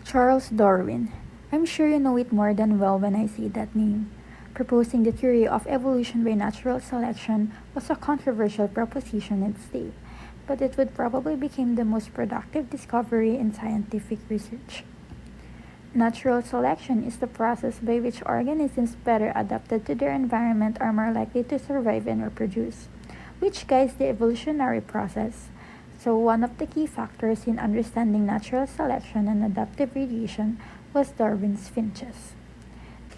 Charles Darwin. I'm sure you know it more than well when I say that name. Proposing the theory of evolution by natural selection was a controversial proposition in its day, but it would probably become the most productive discovery in scientific research. Natural selection is the process by which organisms better adapted to their environment are more likely to survive and reproduce, which guides the evolutionary process. So, one of the key factors in understanding natural selection and adaptive variation was Darwin's finches.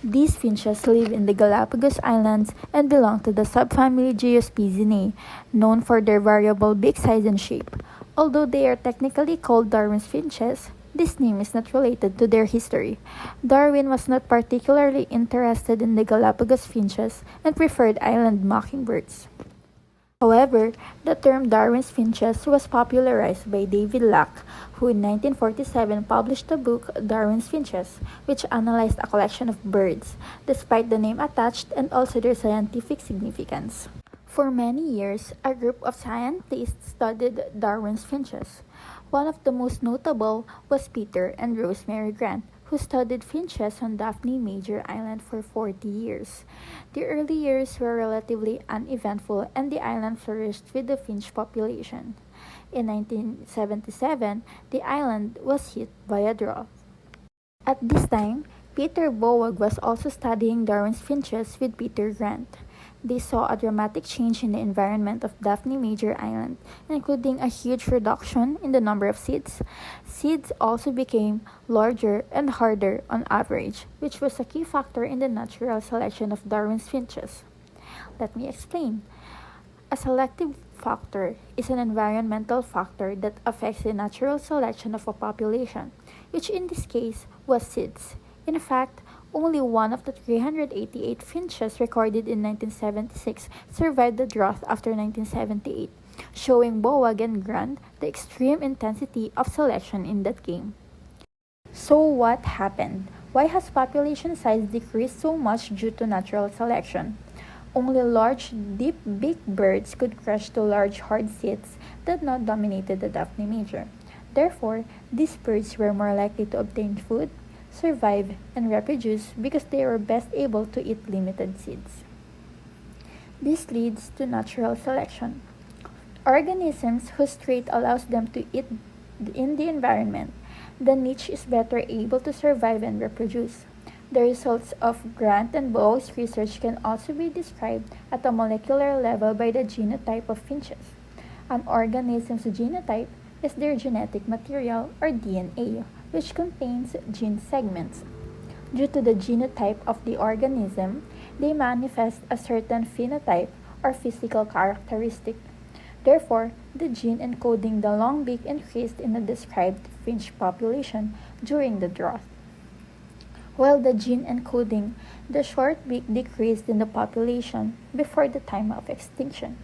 These finches live in the Galapagos Islands and belong to the subfamily Geospizinae, known for their variable beak size and shape. Although they are technically called Darwin's finches, this name is not related to their history. Darwin was not particularly interested in the Galapagos finches and preferred island mockingbirds. However, the term Darwin's finches was popularized by David Lack, who in 1947 published the book Darwin's Finches, which analyzed a collection of birds, despite the name attached and also their scientific significance. For many years, a group of scientists studied Darwin's finches. One of the most notable was Peter and Rosemary Grant, who studied finches on Daphne Major Island for 40 years. The early years were relatively uneventful and the island flourished with the finch population. In 1977, the island was hit by a drought. At this time, Peter Boag was also studying Darwin's finches with Peter Grant. They saw a dramatic change in the environment of Daphne Major Island, including a huge reduction in the number of seeds. Seeds also became larger and harder on average, which was a key factor in the natural selection of Darwin's finches. Let me explain. A selective factor is an environmental factor that affects the natural selection of a population, which in this case was seeds. In fact, only one of the 388 finches recorded in 1976 survived the drought after 1978, showing Boag and Grant the extreme intensity of selection in that game. So what happened? Why has population size decreased so much due to natural selection? Only large, deep-beaked birds could crush the large hard seeds that now dominated the Daphne Major. Therefore, these birds were more likely to obtain food, survive, and reproduce because they were best able to eat limited seeds. This leads to natural selection. Organisms whose trait allows them to eat in the environment, the niche is better able to survive and reproduce. The results of Grant and Boag's research can also be described at a molecular level by the genotype of finches. An organism's genotype is their genetic material or DNA, which contains gene segments. Due to the genotype of the organism, they manifest a certain phenotype or physical characteristic. Therefore, the gene encoding the long beak increased in the described finch population during the drought, while the gene encoding the short beak decreased in the population before the time of extinction.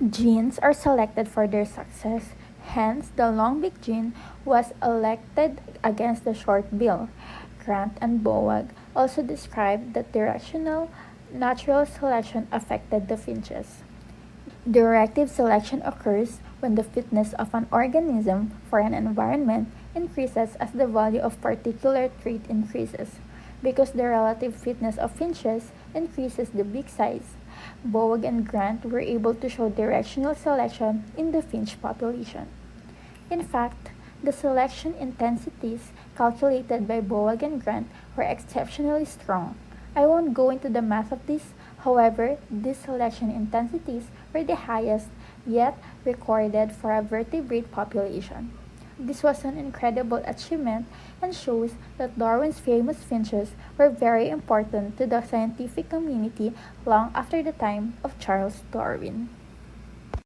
Genes are selected for their success. Hence, the long beak gene was elected against the short bill. Grant and Boag also described that directional natural selection affected the finches. Directive selection occurs when the fitness of an organism for an environment increases as the value of particular trait increases. Because the relative fitness of finches increases the beak size, Boag and Grant were able to show directional selection in the finch population. In fact, the selection intensities calculated by Boag and Grant were exceptionally strong. I won't go into the math of this, however, these selection intensities were the highest yet recorded for a vertebrate population. This was an incredible achievement and shows that Darwin's famous finches were very important to the scientific community long after the time of Charles Darwin.